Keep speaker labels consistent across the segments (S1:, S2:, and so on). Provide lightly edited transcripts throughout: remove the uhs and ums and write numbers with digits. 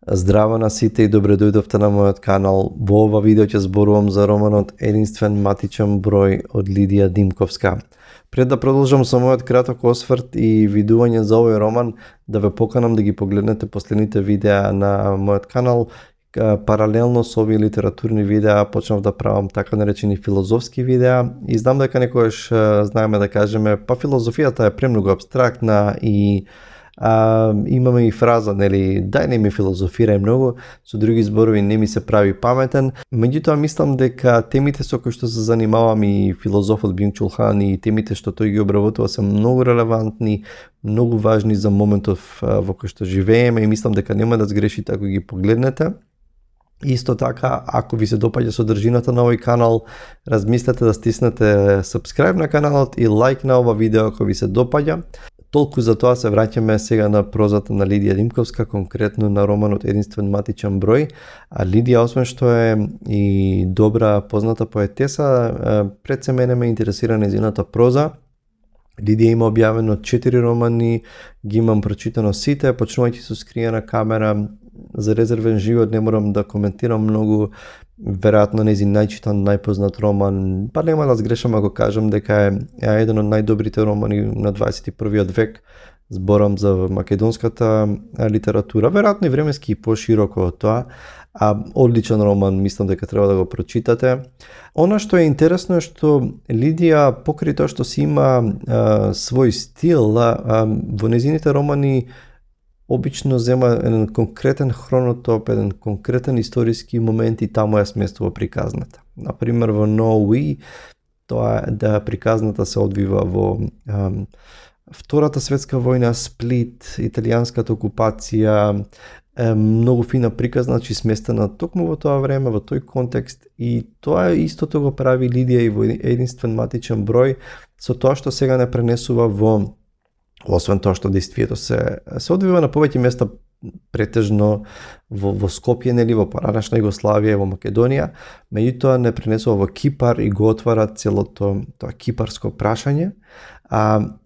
S1: Здраво на сите и добре дојдовте на мојот канал. Во ова видео ќе зборувам за романот Единствен матичен број од Лидија Димковска. Пред да продолжам со мојот краток осврт и видување за овој роман, да ве поканам да ги погледнете последните видеа на мојот канал. Паралелно со овие литературни видеа почнав да правам така наречени филозофски видеа и знам дека некогаш знаеме да кажеме па филозофијата е премногу апстрактна и имаме и фраза, нели, дај не ми филозофирај многу, со други зборови не ми се прави паметен. Меѓутоа мислам дека темите со кои што се занимавам и филозофот Бинчул Хан и темите што тој ги обработува се многу релевантни, многу важни за моментов во кој што живееме и мислам дека нема да сгрешите ако ги погледнете. Исто така, ако ви се допаѓа содржината на овој канал, размислете да стиснете subscribe на каналот и лайк на ова видео ако ви се допаѓа. Толку за тоа се враќаме сега на прозата на Лидија Димковска, конкретно на романот Единствен матичен број. А Лидија, освен што е и добра позната поетеса, пред се мене ме интересира нејзината проза. Лидија има објавено 4 романи, ги имам прочитано сите, почнувајќи со Скриена камера, За резервен живот не морам да коментирам многу, веројатно нејзин најчитан, најпознат роман, па нема да сгрешам ако кажам дека е еден од најдобрите романи на 21 век. Зборам за македонската литература, веројатно и временски и пошироко од тоа, одличен роман, мислам дека треба да го прочитате. Она што е интересно е што Лидија, покрај тоа што си има свој стил, во незините романи обично зема еден конкретен хронотоп, еден конкретен историски момент и таму ја сместува приказната. Например, во No We, тоа да приказната се одвива во Втората светска војна, Сплит, италијанската окупација, многу фина приказна, значи сместена токму во тоа време, во тој контекст, и тоа истото го прави Лидија и во Единствен матичен број, со тоа што сега не пренесува во, освен тоа што действието се одвива на повеќе места, претежно во Скопје, нели, во поранешна Југославија, во Македонија, меѓутоа не пренесува во Кипар и го отвара целото тоа кипарско прашање.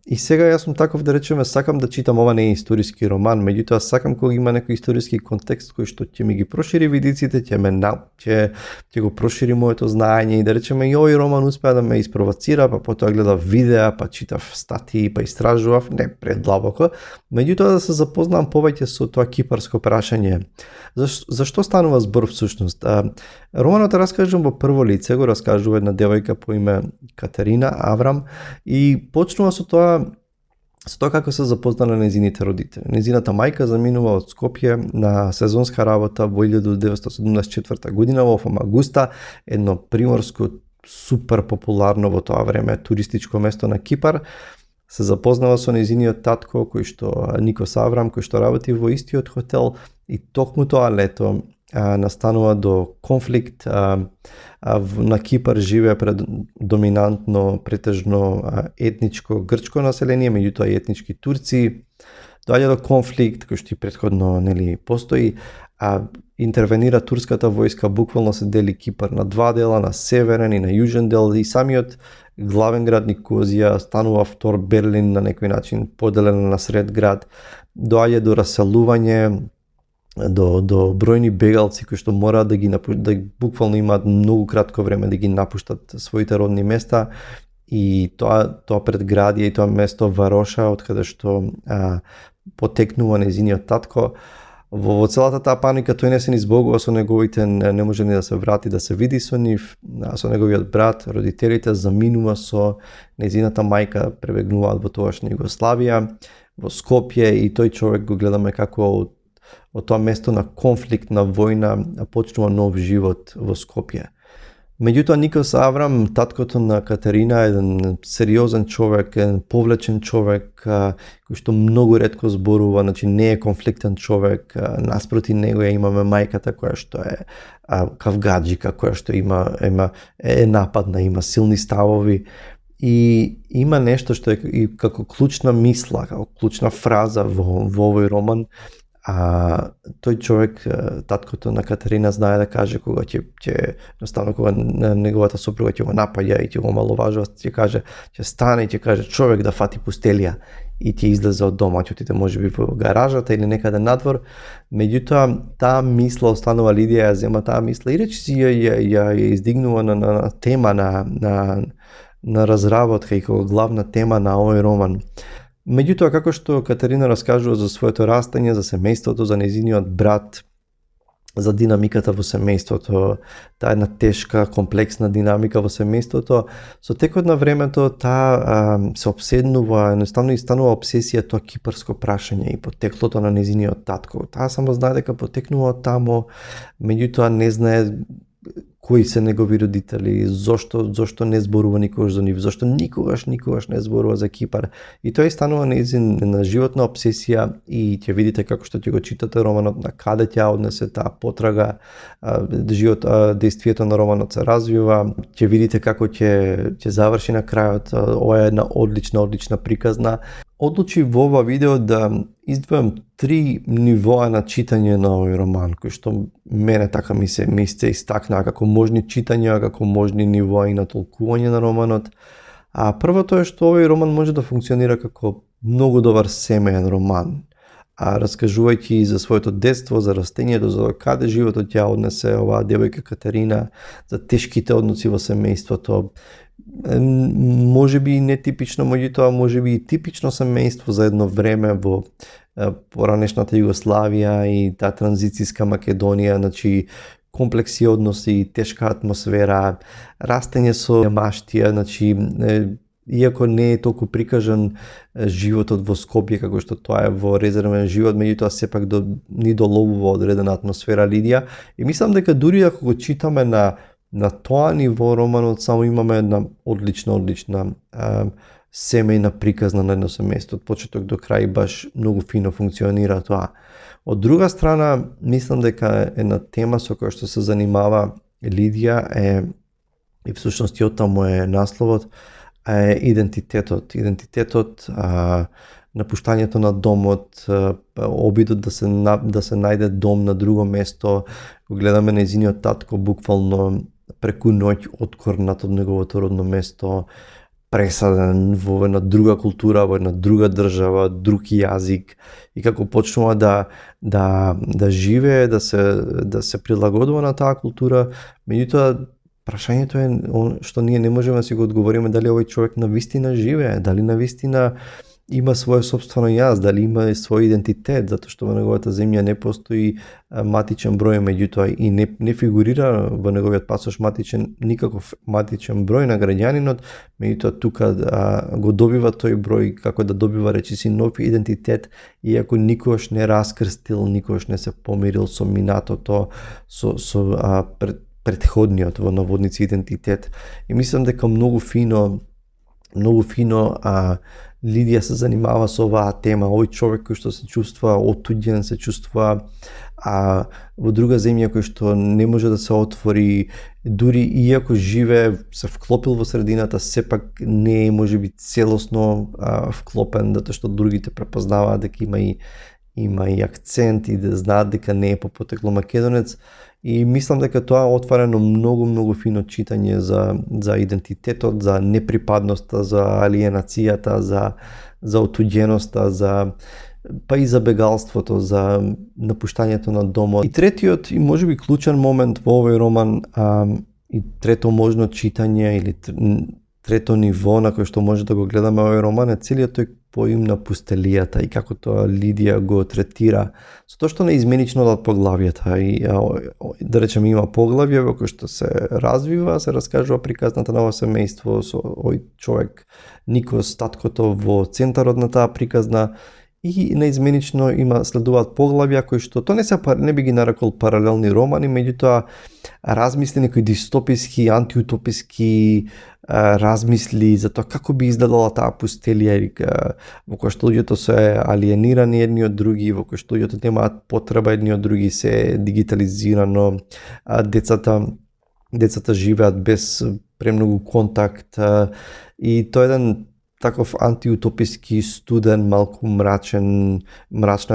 S1: И сега јас сум таков, да речеме, сакам да читам, ова не е историски роман, меѓутоа сакам кога има некој историски контекст кој што ќе ми ги прошири видиците, ќе го прошири моето знаење и да речеме и овој роман успеа да ме испровоцира, па потоа гледав видеа, па читав статии, па истражував, не предлабоко, меѓутоа да се запознам повеќе со тоа кипарско прашање. Зашто станува збор всушност? Романот раскажувам во прво лице, го раскажува една девојка по име Катерина Аврам и почнува со тоа како се запознала нејзините родители. Нејзината мајка заминува од Скопје на сезонска работа во 1974 година во Фамагуста, едно приморско супер популарно во тоа време туристичко место на Кипар. Се запознава со нејзиниот татко, кој што Никос Аврам, кој што работи во истиот хотел, и токму тоа лето настанува до конфликт. На Кипар живее доминантно, претежно етничко грчко население, меѓутоа и етнички турци. Доаѓа до конфликт кој што и претходно, нели, постои, интервенира турската војска, буквално се дели Кипар на два дела, на северен и на јужен дел, и самиот главен град Никозија станува втор Берлин, на некој начин поделен на сред град. Доаѓа до раселување, до бројни бегалци кои што мораат да буквално имаат многу кратко време да ги напуштат своите родни места, и тоа предградие и тоа место Вароша, од каде што потекнува нејзиниот татко. Во целата таа паника тој не се ни збогува со неговите, не може ни да се врати да се види со нив, со неговиот брат, родителите, заминува со нејзината мајка, пребегнуваат во тогашна Југославија, во Скопје, и тој човек го гледаме како од тоа место на конфликт, на војна, почнува нов живот во Скопје. Меѓутоа Никос Аврам, таткото на Катерина, еден сериозен човек, еден повлечен човек, кој што многу ретко зборува, значи не е конфликтен човек. Наспроти него имаме мајката која што е кавгаджика, која што е нападна, има силни ставови, и има нешто што е и како клучна мисла, како клучна фраза во овој роман, тој човек, таткото на Катерина, знае да каже кога ќе едноставно кога неговата сопруга ќе го напаѓа и ќе го маловажува, ќе каже, ќе стане и ќе каже човек да фати пустелија и ќе излезе од дома, ќе отиде можеби во гаражата или некаде надвор. Меѓутоа, таа мисла останува Лидија, ја зема таа мисла и речиси ја издигнува на тема на разработка и како главна тема на овој роман. Меѓутоа, како што Катерина раскажува за своето растање, за семејството, за нејзиниот брат, за динамиката во семејството, таа една тешка, комплексна динамика во семејството, со текот на времето таа се обседнува, едноставно и станува обсесија тоа кипарско прашање и потеклото на нејзиниот татко. Таа само знае дека потекнува од таму, меѓутоа не знае кои се негови родители, зошто не зборува никогаш за нив, зошто никогаш не зборува за Кипар. И тоа станува нејзина животна обсесија и ќе видите како што ќе го читате романот, на каде ќе однесе таа потрага, действието на романот се развива, ќе видите како ќе заврши на крајот. Ова е една одлична приказна. Одлучи во ова видео да издвојам 3 нивоа на читање на овој роман, кои што мене така ми се истакнаа како можни читања, како можни нивоа и на толкување на романот. Првото е што овој роман може да функционира како многу добар семеен роман, раскажувајќи за своето детство, за растењето, за каде животот ја однесе оваа девојка Катерина, за тешките односи во семејството. Можеби нетипично, меѓутоа можеби и типично семејство за едно време во поранешната Југославија и таа транзицијска Македонија, значи комплекси односи, тешка атмосфера, растење со маштија, значи иако не е толку прикажан животот во Скопје како што тоа е во резервен живот, меѓутоа сепак ни доловува одредена атмосфера Лидија и мислам дека дури ако го читаме на тоа ниво романот, само имаме една одлична семејна приказна на едно семејство, од почеток до крај баш многу фино функционира тоа. Од друга страна, мислам дека една тема со која што се занимава Лидија и всушност и оттаму е насловот, е идентитетот, напуштањето на домот, обидот да се најде дом на друго место. Го гледаме нејзиниот татко буквално преку ноќ откорнат од неговото родно место, пресаден во една друга култура, во една друга држава, друг јазик и како почнува да живее, да се прилагодува на таа култура. Меѓутоа, прашањето е што ние не можеме да си го одговориме дали овој човек навистина живее, дали навистина има свое собствено јас, дали има свој идентитет, затоа што во неговата земја не постои матичен број, меѓутоа и не фигурира во неговиот пасош никаков матичен број на граѓанинот, меѓутоа тука го добива тој број како да добива речиси нов идентитет, иако никогаш не раскрстил, никогаш не се помирил со минатото, со претходниот во наводници идентитет. И мислам дека многу фино Лидија се занимава со оваа тема, овој човек кој што се чувствува отуѓен, се чувствува во друга земја кој што не може да се отвори, дури иако живее, се вклопил во средината, сепак не е можеби целосно вклопен, затоа што другите препознаваат дека има и акцент и да знаат дека не е по потекло македонец. И мислам дека тоа отвара едно многу фино читање за идентитетот, за неприпадноста, за алиенацијата, за отуѓеноста, па и за бегалството, за напуштањето на домот. И третиот и можеби клучен момент во овој роман и трето можно читање или трето ниво на кој што може да го гледаме овој роман е целиот тој поим на пустелијата и како тоа Лидија го третира со тоа што неизменично од поглавјата и да речеме има поглавје во кој што се развива, се раскажува приказната на овој семејство со овој човек Никос, таткото во центарот на таа приказна и неизменично следуваат поглавја кои што тоа не би ги нарекол паралелни романи, меѓутоа размисли некои дистописки, антиутописки размисли за тоа како би изгледала таа пустелија во која што луѓето се алиенирани едни од други, во која што луѓето немаат потреба едни од други, се дигитализирано, децата живеат без премногу контакт и тоа е еден таков антиутописки, студен, малку мрачна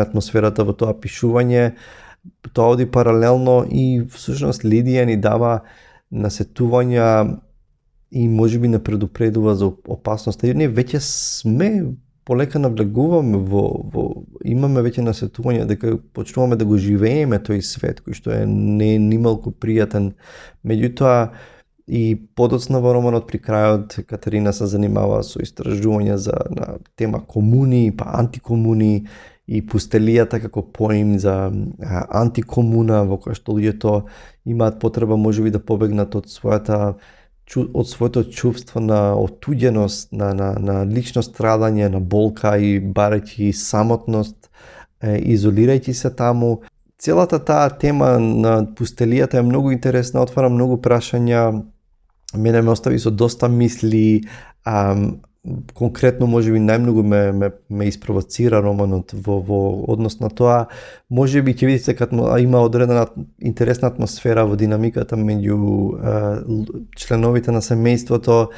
S1: атмосферата во тоа пишување. Тоа оди паралелно и всушност Лидија ни дава насетувања и можеби не предупредува за опасност. Ние веќе сме полека навлегуваме имаме веќе насетување дека почнуваме да го живееме тој свет кој што е не нималку пријатен. Меѓутоа и подоцна во романот при крајот Катерина се занимава со истражување на тема комуни, па антикомуни и пустелијата како поим за антикомуна во која што луѓето имаат потреба можеби да побегнат од своето чувство на отуѓеност, на лично страдање, на болка и барејќи самотност, изолирајќи се таму. Целата таа тема на пустелијата е многу интересна, отвара многу прашања, мене ме остави со доста мисли, конкретно можеби најмногу ме испровоцира романот во однос на тоа. Можеби ќе видите дека има одредена интересна атмосфера во динамиката меѓу членовите на семејството,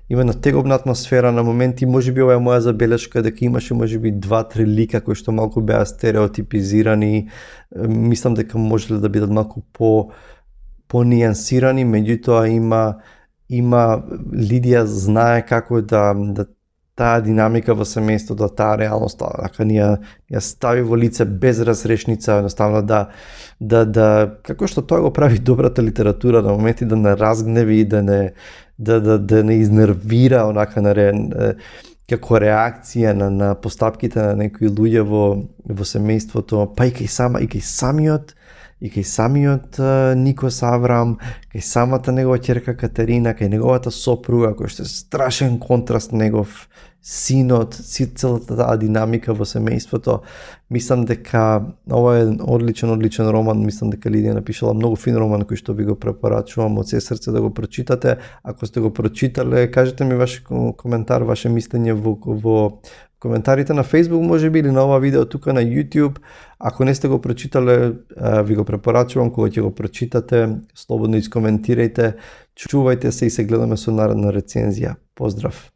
S1: именно тегобна атмосфера на моменти. Можеби ова е моја забелешка дека имаше можеби 2-3 лика кои што малку беа стереотипизирани. Мислам дека можеле да бидат малку по-нијансирани, меѓутоа има Лидија знае како да таа динамика во семејството, таа реалност, дека ни ја стави во лице без разрешница, едноставно да како што тоа го прави добрата литература, на моменти да не разгневи, да не изнервира онака како реакција на постапките на некои луѓе во семејството, па и кај самиот Никос Аврам, кај самата негова ќерка Катерина, кај неговата сопруга, кој што е страшен контраст негов синот, целата таа динамика во семејството. Мислам дека ова е одличен роман, мислам дека Лидија напишала многу фин роман кој што ви го препорачувам од се срце да го прочитате. Ако сте го прочитале, кажете ми ваш коментар, ваше мислење во коментарите на Facebook можеби или на ова видео тука на YouTube. Ако не сте го прочитале, ви го препорачувам, кога ќе го прочитате, слободно искоментирајте, чувајте се и се гледаме со наредна рецензија. Поздрав!